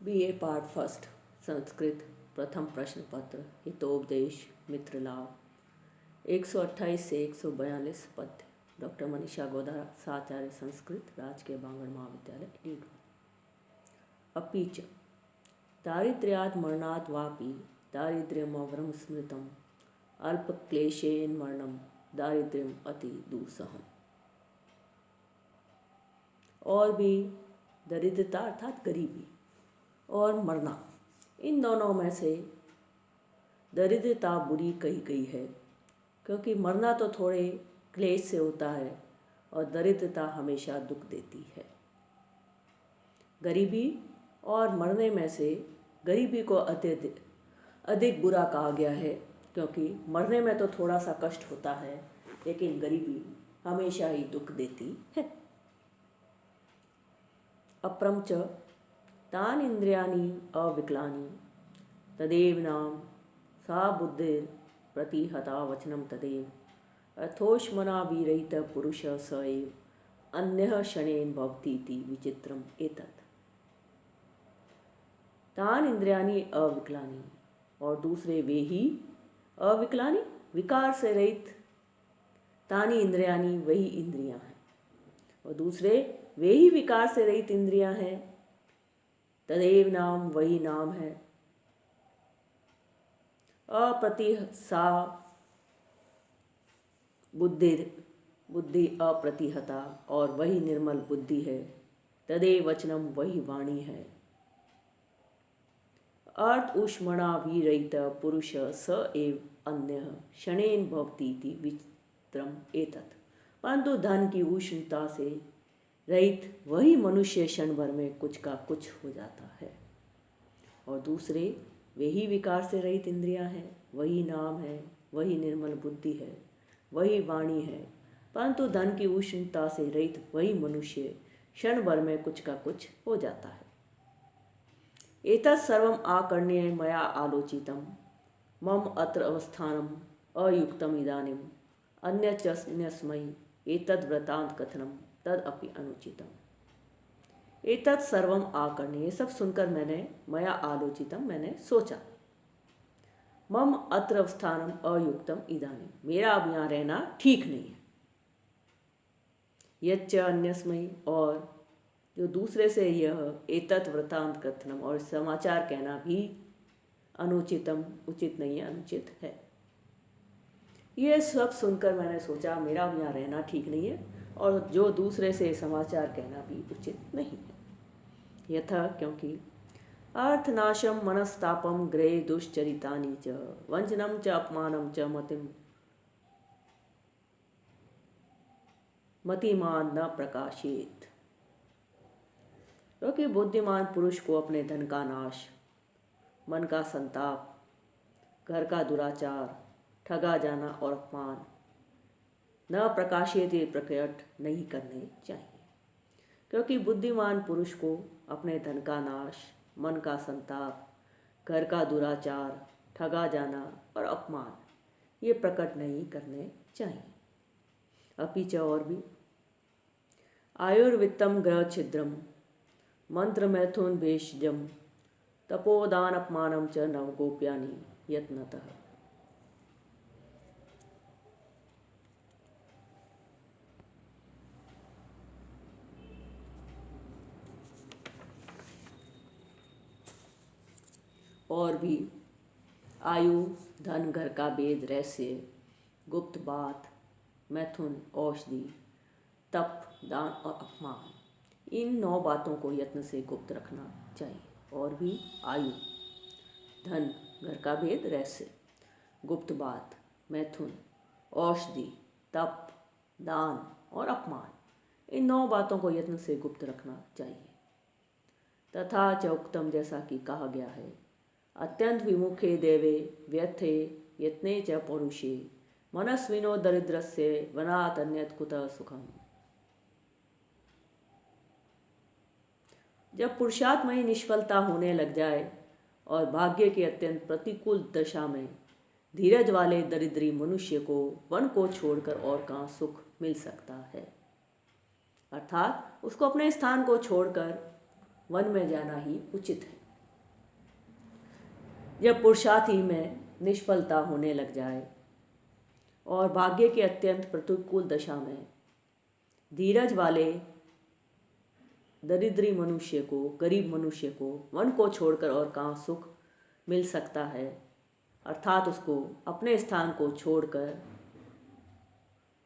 BA part first Sanskrit प्रथम प्रश्न पत्र हितोपदेश मित्र लाभ 128 से 142 पद्य डॉक्टर मनीषा गोदारा साचार्य संस्कृत राजकीय बांगड़ महाविद्यालय लीड। अपि च दारिद्र्यात् मरणात् वापि दारिद्र्यमवरं स्मृतम् अल्पक्लेशेन मरणं दारिद्र्यम अति दुस्सहम्। और भी दरिद्रता अर्थात गरीबी और मरना, इन दोनों में से दरिद्रता बुरी कही गई है, क्योंकि मरना तो थोड़े क्लेश से होता है और दरिद्रता हमेशा दुख देती है। गरीबी और मरने में से गरीबी को अधिक बुरा कहा गया है, क्योंकि मरने में तो थोड़ा सा कष्ट होता है, लेकिन गरीबी हमेशा ही दुख देती है। अपरं च तानि इंद्रियाणि अविकलानि तदेव नाम सा बुद्धिर प्रतिहता वचनम तदेव अथोष्मना विरहित पुरुष स एव अन्यः क्षणेन भवति इति विचित्रम एतत्। तानि इंद्रियाणि अविकलानि, और दूसरे वे ही अविकलानि विकार से रहित, तानि इंद्रियाणि वही इंद्रियां हैं, और दूसरे वे ही विकार से रहित इंद्रियां हैं, तदेव नाम वही नाम है, अप्रतिहसा बुद्धि अप्रतिहता, और वही निर्मल बुद्धि है, तदेव वचनम वही वाणी है, अर्थ ऊष्मणा विरहित पुरुष स एव अन्यः क्षणेन भवति इति विचित्रम एतत्। परंतु धन की उष्णता से रहित वही मनुष्य क्षण भर में कुछ का कुछ हो जाता है, और दूसरे वे ही विकार से रहित इंद्रियां हैं, वही नाम है, वही निर्मल बुद्धि है, वही वाणी है, परंतु धन की उष्णता से रहित वही मनुष्य क्षण भर में कुछ का कुछ हो जाता है। एतत् सर्वम् आकर्ण्य मया आलोचितं मम अत्र अवस्थानम् अयुक्तम् इदानीम् अन्यस्मै एतद् वृत्तान्त कथनम तदपि अनुचितम। एतत् सर्वम आकर्ण्य, ये सब सुनकर मैंने मया आलोचितम, मैंने सोचा, मम अत्र अवस्थानम अयुक्तम इदानीं, मेरा अब यहाँ रहना ठीक नहीं है, यच्च अन्यस्मै, और जो दूसरे से यह एतत् वृत्तान्त कथनम, और समाचार कहना भी अनुचितम, उचित नहीं है, अनुचित है। ये सब सुनकर मैंने सोचा मेरा अब यहाँ रहना ठीक नहीं है, और जो दूसरे से समाचार कहना भी उचित नहीं है। यथा, क्योंकि अर्थनाशम मनस्तापम गृहे दुश्चरितानि च वंचनम च अपमानम च मतिमान न प्रकाशित। क्योंकि बुद्धिमान पुरुष को अपने धन का नाश, मन का संताप, घर का दुराचार, ठगा जाना और अपमान न प्रकाशित, प्रकट नहीं करने चाहिए। क्योंकि बुद्धिमान पुरुष को अपने धन का नाश, मन का संताप, घर का दुराचार, ठगा जाना और अपमान ये प्रकट नहीं करने चाहिए। अपि च, और भी, आयुर्वित्तम ग्रह छिद्रम मंत्र मैथुन भेषजम तपोदान अपमानम च नवगोप्यानि यत्नतः। और भी, आयु, धन, घर का भेद, रहस्य, गुप्त बात, मैथुन, औषधि, तप, दान और अपमान, इन 9 बातों को यत्न से गुप्त रखना चाहिए। और भी, आयु, धन, घर का भेद, रहस्य, गुप्त बात, मैथुन, औषधि, तप, दान और अपमान, इन 9 बातों को यत्न से गुप्त रखना चाहिए। तथा च उक्तम, जैसा कि कहा गया है, अत्यंत विमुखे देवे व्यर्थे यत्ने च पौरुषे मनस्विनो दरिद्रस्य वनात् अन्यत् कुतः सुखम। जब पुरुषार्थ में ही निष्फलता होने लग जाए और भाग्य की अत्यंत प्रतिकूल दशा में धीरज वाले दरिद्री मनुष्य को वन को छोड़कर और कहाँ सुख मिल सकता है, अर्थात उसको अपने स्थान को छोड़कर वन में जाना ही उचित है। जब पुरुषार्थ ही में निष्फलता होने लग जाए और भाग्य के अत्यंत प्रतिकूल दशा में धीरज वाले दरिद्री मनुष्य को, गरीब मनुष्य को वन को छोड़कर और कहाँ सुख मिल सकता है, अर्थात उसको अपने स्थान को छोड़कर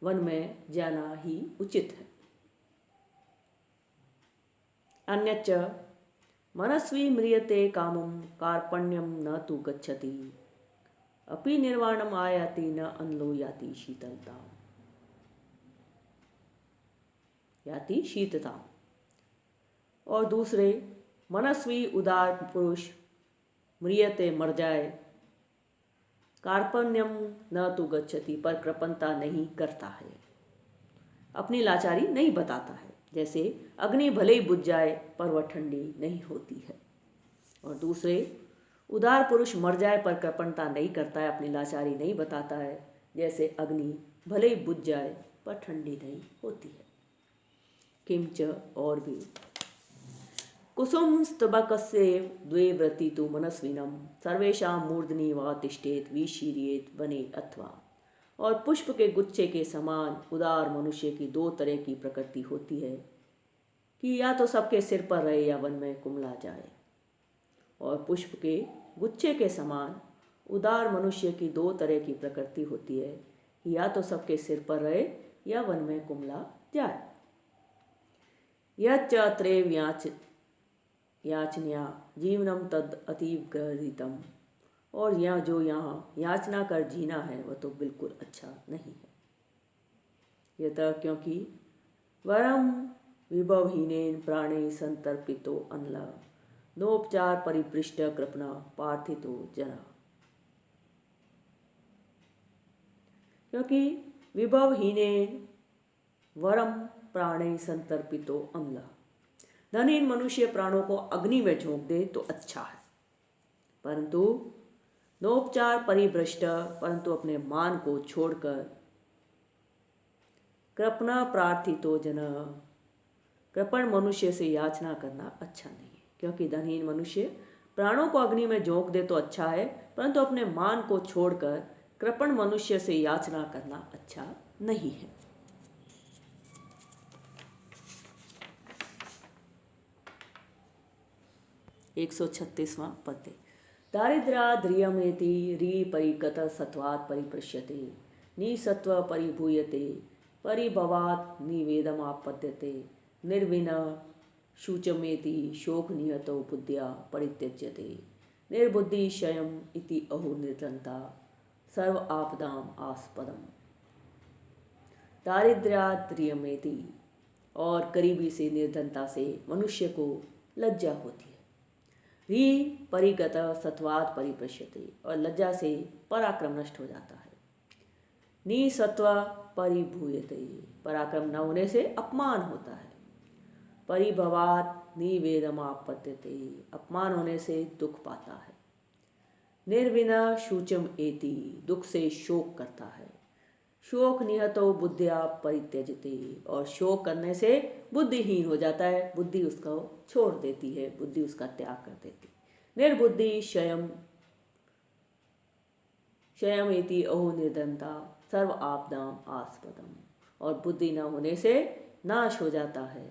वन में जाना ही उचित है। अन्यच्च मनस्वी म्रियते कामं कार्पण्यं न तु गच्छति अपि निर्वाणम आयाति न अनलो याति शीतलता याति शीतता। और दूसरे, मनस्वी उदार पुरुष म्रियते मर जाए, कार्पण्यम न तु गच्छति पर कृपणता नहीं करता है, अपनी लाचारी नहीं बताता है। जैसे अग्नि भले ही बुझ जाए पर वह ठंडी नहीं होती है। और दूसरे, उदार पुरुष मर जाए पर कृपणता नहीं करता है, अपनी लाचारी नहीं बताता है। जैसे अग्नि भले ही बुझ जाए पर ठंडी नहीं होती है। किंच और भी कुसुम स्तबकस्यैव द्वे व्रति तु मनस्विनम सर्वेषां मूर्धनि वा तिष्ठेत विशीर्येत वने अथवा। और पुष्प के गुच्छे के समान उदार मनुष्य की दो तरह की प्रकृति होती है कि या तो सबके सिर पर रहे या वन में कुमला जाए। और पुष्प के गुच्छे के समान उदार मनुष्य की दो तरह की प्रकृति होती है कि या तो सबके सिर पर रहे या वन में कुमला जाए। यच्च अत्रैव याचन्या जीवनम तद अतीव ग्रहितम। और यह जो यहाँ याचना कर जीना है वह तो बिल्कुल अच्छा नहीं है। यतः क्योंकि वरम विभवहीनेन प्राणे संतर्पितो अनला नोपचार परिपृष्ट कृपणा पार्थितो जना। क्योंकि विभवहीनेन वरम प्राणे संतर्पितो अमला, धनहीन मनुष्य प्राणों को अग्नि में झोंक दे तो अच्छा है, परंतु नोपचार परिभ्रष्ट, परंतु अपने मान को छोड़कर कृपणा प्रार्थितो जन, कृपण मनुष्य से याचना करना अच्छा नहीं है। क्योंकि धनहीन मनुष्य प्राणों को अग्नि में झोंक दे तो अच्छा है, परंतु अपने मान को छोड़कर कृपण मनुष्य से याचना करना अच्छा नहीं है। एक 136वां पद्य। दारिद्र्याद्रियमेति री परिगत सत्वात् परिपृश्यते निसत्व परिभूयते परिभवात् निवेदमापद्यते निर्विना शूचमेति शोक निहतो बुद्ध्या परित्यज्यते निर्बुद्धि क्षयम् इति अहो निर्धनता सर्व आपदाम आस्पदम। दारिद्र्याद्रियमेति, और गरीबी से, निर्धनता से मनुष्य को लज्जा होती है। री परिगत सत्वात् परिपश्यते, और लज्जा से पराक्रम नष्ट हो जाता है। निसत्व परिभूयते, पराक्रम न होने से अपमान होता है। परिभवात् निवेदमापद्यते, अपमान होने से दुख पाता है। निर्विना शूचम एति, दुख से शोक करता है। शोक निहतो बुद्धिया परित्यजते, और शोक करने से बुद्धिहीन हो जाता है, बुद्धि उसको छोड़ देती है, बुद्धि उसका त्याग कर देती। निर्बुद्धि क्षयम इति अहो निर्धनता सर्व आपदाम आस्पदम, और बुद्धि न होने से नाश हो जाता है।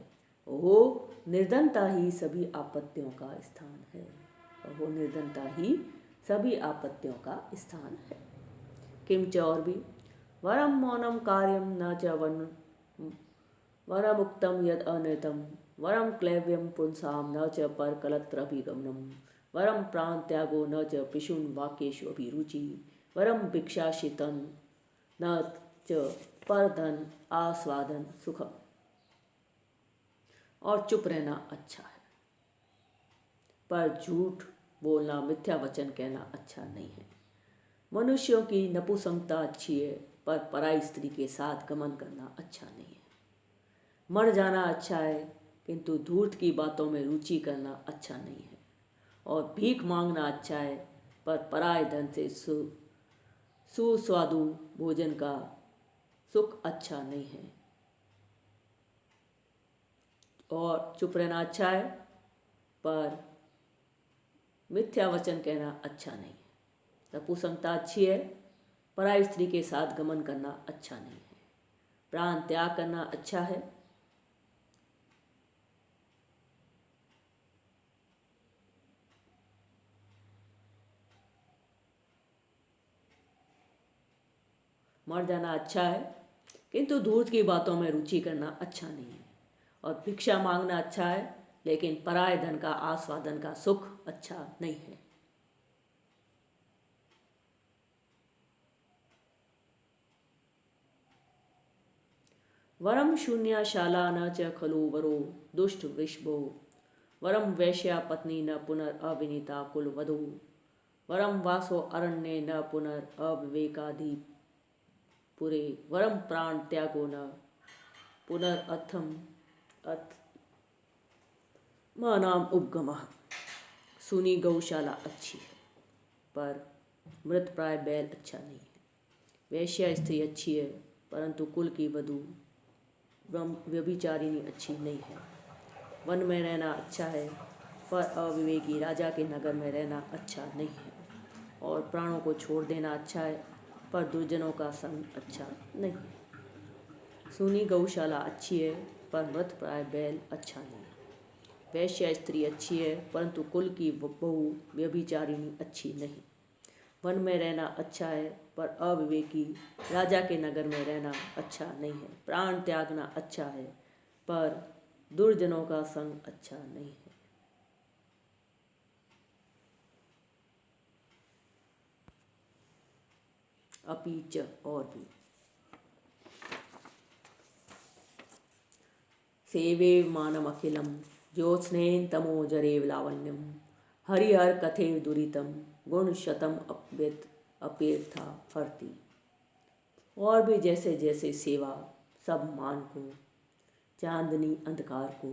ओहो निर्धनता ही सभी आपत्तियों का स्थान है, ओहो निर्धनता ही सभी आपत्तियों का स्थान है। किंच और भी वरम मौनम कार्यम न च वरमुक्तम यद अनृतम वरम क्लैव्यम पुंसाम न च पर कलत्रभिगमनम वरम प्राण त्यागो न च पिशुन वाक्येषु अभिरुचि वरम भिक्षाशितन न च पर धन आस्वादन सुखम। और चुप रहना अच्छा है, पर झूठ बोलना, मिथ्या वचन कहना अच्छा नहीं है। मनुष्यों की नपुंसकता अच्छी है, पर पराई स्त्री के साथ गमन करना अच्छा नहीं है। मर जाना अच्छा है, किंतु धूर्त की बातों में रुचि करना अच्छा नहीं है। और भीख मांगना अच्छा है, पर पराये धन से सुस्वादु भोजन का सुख अच्छा नहीं है। और चुप रहना अच्छा है, पर मिथ्या वचन कहना अच्छा नहीं है। नपुंसकता अच्छी है, पराई स्त्री के साथ गमन करना अच्छा नहीं है। प्राण त्याग करना अच्छा है। मर जाना अच्छा है, किंतु धूर्त की बातों में रुचि करना अच्छा नहीं है। और भिक्षा मांगना अच्छा है, लेकिन पराय धन का आस्वादन का सुख अच्छा नहीं है। वरम शून्यशाला न च खलु वरो दुष्ट वृषभो वरम वैश्या पत्नी न पुनर्अविनीता कुलवधू वरम वासो अरण्ये न पुनर्अविवेकाधि पुरे वरम प्राण त्यागो न पुनरअथम मानाम उपगमः। सुनी गौशाला अच्छी है, पर मृत प्राय बैल अच्छा नहीं है। वैश्या स्त्री अच्छी है, परंतु कुल की वधू व्यभिचारिणी अच्छी नहीं है। वन में रहना अच्छा है, पर अविवेकी राजा के नगर में रहना अच्छा नहीं है। और प्राणों को छोड़ देना अच्छा है, पर दुर्जनों का संग अच्छा नहीं है। सुनी गौशाला अच्छी है, पर मृत प्राय बैल अच्छा नहीं है। वैश्या स्त्री अच्छी है, परंतु कुल की बहू व्यभिचारिणी अच्छी नहीं। वन में रहना अच्छा है, पर अविवेकी राजा के नगर में रहना अच्छा नहीं है। प्राण त्यागना अच्छा है, पर दुर्जनों का संग अच्छा नहीं है। अपीच और भी सेवे मानम अखिलम ज्योत्स्नेन तमो जरेव लावण्यम हरिहर कथेव दुरितम गुण शतम अपेर्था हरती। और भी जैसे जैसे सेवा सब मान को, चांदनी अंधकार को,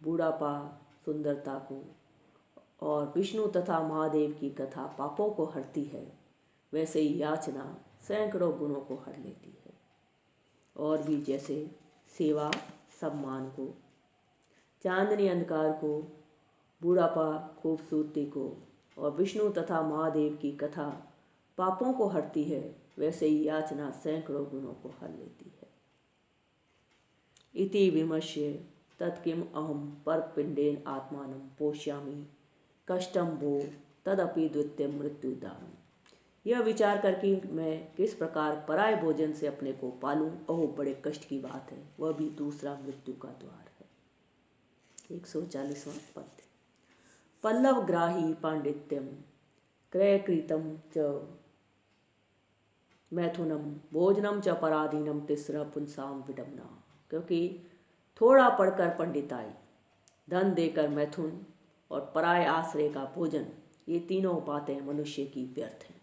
बूढ़ापा सुंदरता को, और विष्णु तथा महादेव की कथा पापों को हरती है, वैसे ही याचना सैकड़ों गुणों को हर लेती है। और भी जैसे सेवा सम्मान को, चांदनी अंधकार को, बूढ़ापा खूबसूरती को, और विष्णु तथा महादेव की कथा पापों को हरती है, वैसे ही याचना सैकड़ों गुणों को हर लेती है। इति विमर्श्य तत्किम अहम परपिंडेन आत्मानं पोष्यामि कष्टम वो तदपि द्वितीय मृत्युदान। यह विचार करके मैं किस प्रकार पराय भोजन से अपने को पालूं, ओह बड़े कष्ट की बात है, वह भी दूसरा मृत्यु का द्वार है। 140वां पद्य। पल्लव ग्राही पांडित्यम क्रयकृतम च मैथुनम भोजनम च पराधीनम तिस्र पुंसाम विडम्बना। क्योंकि थोड़ा पढ़कर पंडिताई, धन देकर मैथुन और पराय आश्रय का भोजन, ये तीनों बातें मनुष्य की व्यर्थ हैं।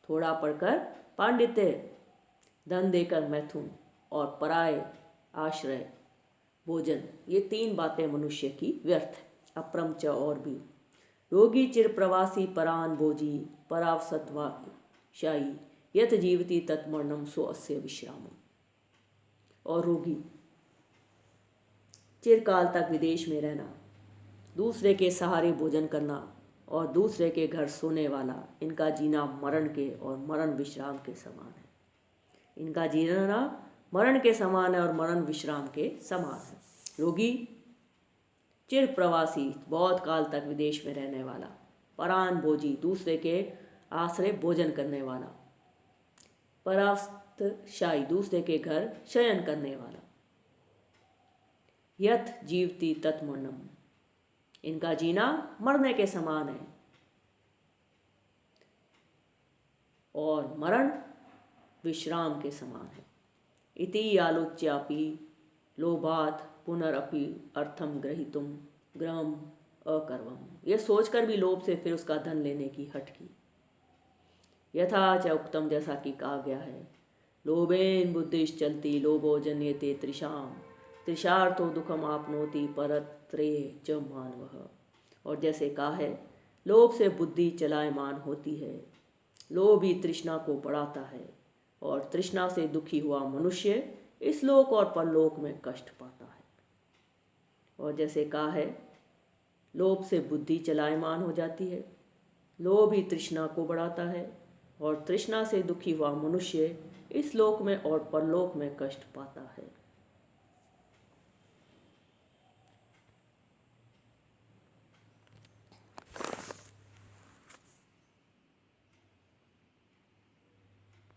थोड़ा पढ़कर पांडित्य, धन देकर मैथुन और पराय आश्रय भोजन, ये तीन बातें मनुष्य की व्यर्थ है। अप्रम च और भी रोगी चिर प्रवासी परान भोजी परावसत्वाशाई यथ जीवती तत्मरणम सो अस्य विश्रामम। और रोगी चिरकाल तक विदेश में रहना, दूसरे के सहारे भोजन करना और दूसरे के घर सोने वाला, इनका जीना मरण के और मरण विश्राम के समान है। इनका जीना मरण के समान है और मरण विश्राम के समान है। रोगी चिर प्रवासी, बहुत काल तक विदेश में रहने वाला, परान भोजी, दूसरे के आश्रय भोजन करने वाला, परास्तशायी, दूसरे के घर शयन करने वाला, यथ जीवती तत्मरणम, इनका जीना मरने के समान है और मरण विश्राम के समान है। इति आलोच्यापि लोभात पुनरअपि अर्थम ग्रहीतुम ग्रहम अकर्वम। यह सोचकर भी लोभ से फिर उसका धन लेने की हट की। यथा च उक्तम, जैसा कि कहा गया है, लोभेन बुद्धिश्चलति लोभो जन्यते तृषाम तृषार्थो दुखम आपनोति परत्रेय च मानवः। और जैसे कहा है, लोभ से बुद्धि चलायमान होती है, लोभ ही तृष्णा को बढ़ाता है, और तृष्णा से दुखी हुआ मनुष्य इस लोक और परलोक में कष्ट पाता है। और जैसे कहा है, लोभ से बुद्धि चलायमान हो जाती है। लोभ ही तृष्णा को बढ़ाता है और तृष्णा से दुखी हुआ मनुष्य इस लोक में और परलोक में कष्ट पाता है।